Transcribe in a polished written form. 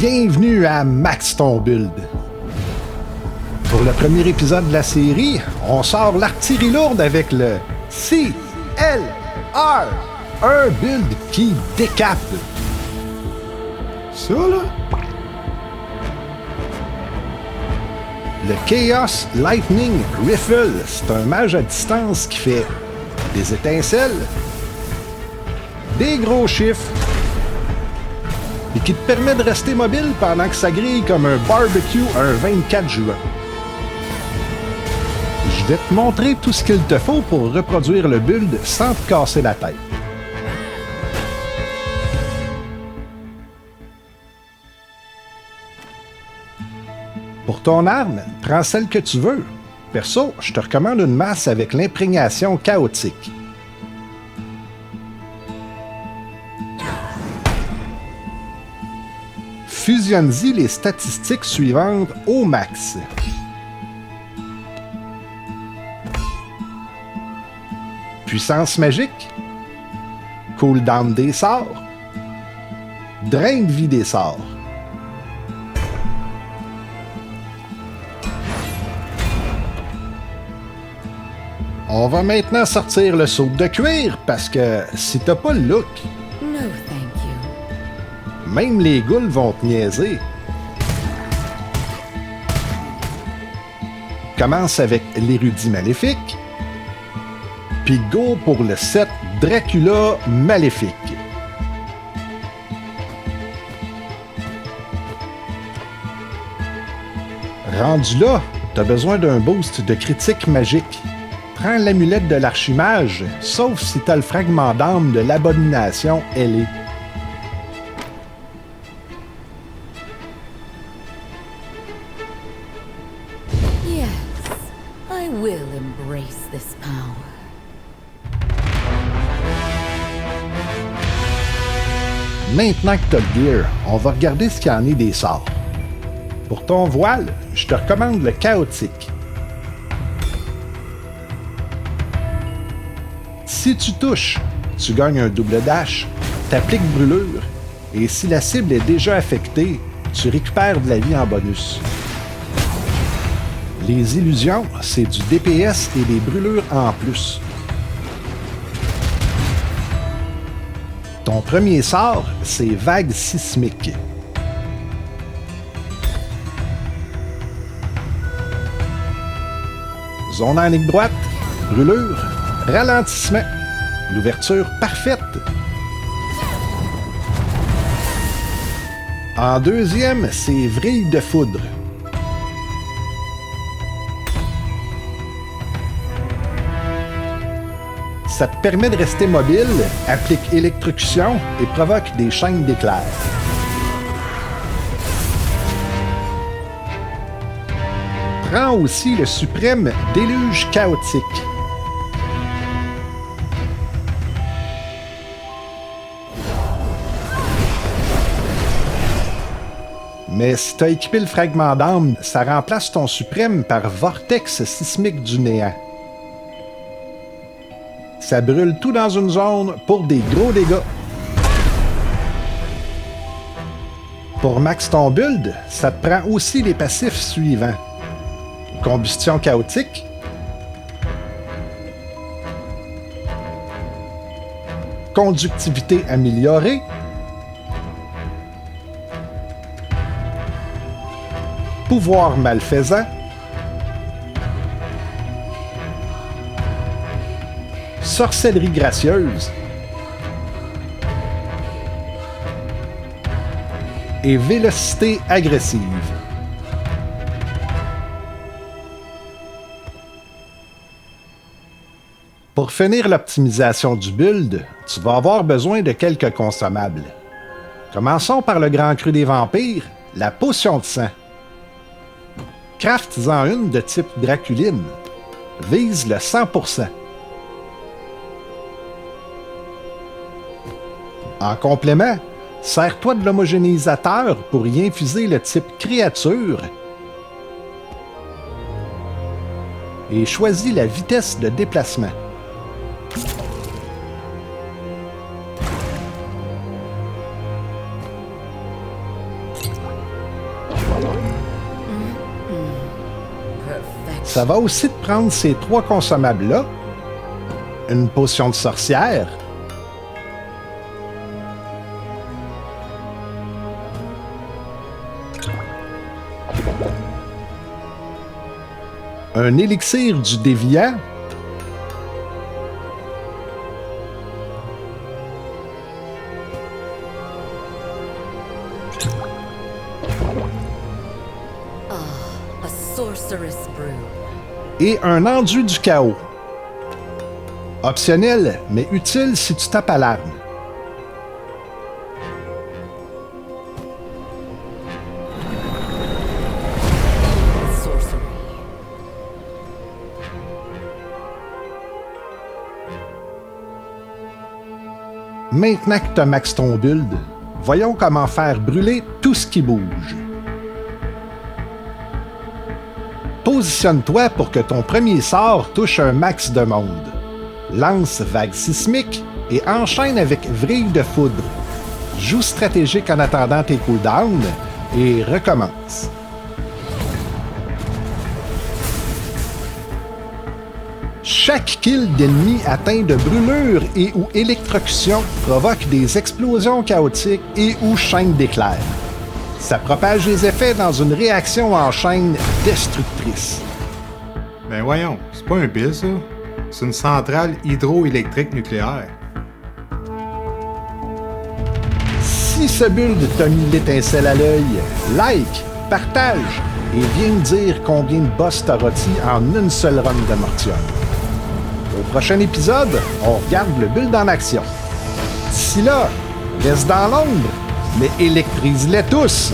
Bienvenue à Max ton Build. Pour le premier épisode de la série, on sort l'artillerie lourde avec le CLR, un build qui décape. Ça là? Le Chaos Lightning Rifle, c'est un mage à distance qui fait des étincelles, des gros chiffres, et qui te permet de rester mobile pendant que ça grille comme un barbecue un 24 juin. Je vais te montrer tout ce qu'il te faut pour reproduire le build sans te casser la tête. Pour ton arme, prends celle que tu veux. Perso, je te recommande une masse avec l'imprégnation chaotique. Fusionne-y les statistiques suivantes au max. Puissance magique, cooldown des sorts, drain de vie des sorts. On va maintenant sortir le saut de cuir parce que si t'as pas le look, No, thank you. même les ghouls vont te niaiser. Commence avec l'érudit maléfique, puis go pour le set Dracula maléfique. Rendu là, t'as besoin d'un boost de critique magique. Prends l'amulette de l'archimage, sauf si t'as le fragment d'âme de l'abomination ailée. Yes, I will embrace this power. Maintenant que t'as le gear, on va regarder ce qu'il y en est des sorts. Pour ton voile, je te recommande le chaotique. Si tu touches, tu gagnes un double dash, t'appliques brûlure, et si la cible est déjà affectée, tu récupères de la vie en bonus. Les illusions, c'est du DPS et des brûlures en plus. Ton premier sort, c'est Vague sismique. Zone en ligne droite, brûlure, ralentissement, l'ouverture parfaite. En deuxième, c'est Vrille de foudre. Ça te permet de rester mobile, applique électrocution et provoque des chaînes d'éclairs. Prends aussi le suprême déluge chaotique. Mais si t'as équipé le fragment d'âme, ça remplace ton suprême par vortex sismique du néant. Ça brûle tout dans une zone pour des gros dégâts. Pour max ton build, ça te prend aussi les passifs suivants. Combustion chaotique, conductivité améliorée, pouvoir malfaisant, sorcellerie gracieuse et vélocité agressive. Pour finir l'optimisation du build, tu vas avoir besoin de quelques consommables. Commençons par le grand cru des vampires, la potion de sang. Craftes-en une de type Draculine. Vise le 100%. En complément, sers-toi de l'homogénéisateur pour y infuser le type créature et choisis la vitesse de déplacement. Ça va aussi te prendre ces 3 consommables-là, une potion de sorcière, un élixir du déviant, A sorceress brew. et un enduit du chaos. Optionnel, mais utile si tu tapes à l'arme. Sorcery. Maintenant que tu as max ton build, voyons comment faire brûler tout ce qui bouge. Positionne-toi pour que ton premier sort touche un max de monde. Lance vague sismique et enchaîne avec vrille de foudre. Joue stratégique en attendant tes cooldowns et recommence. Chaque kill d'ennemi atteint de brûlure et ou électrocution provoque des explosions chaotiques et ou chaînes d'éclairs. Ça propage les effets dans une réaction en chaîne destructrice. Ben voyons, c'est pas un pile ça. C'est une centrale hydroélectrique nucléaire. Si ce build t'a mis l'étincelle à l'œil, like, partage et viens me dire combien de boss t'as rôti en une seule run de Mortium. Au prochain épisode, on regarde le build en action. D'ici là, reste dans l'ombre, mais électrise-les tous!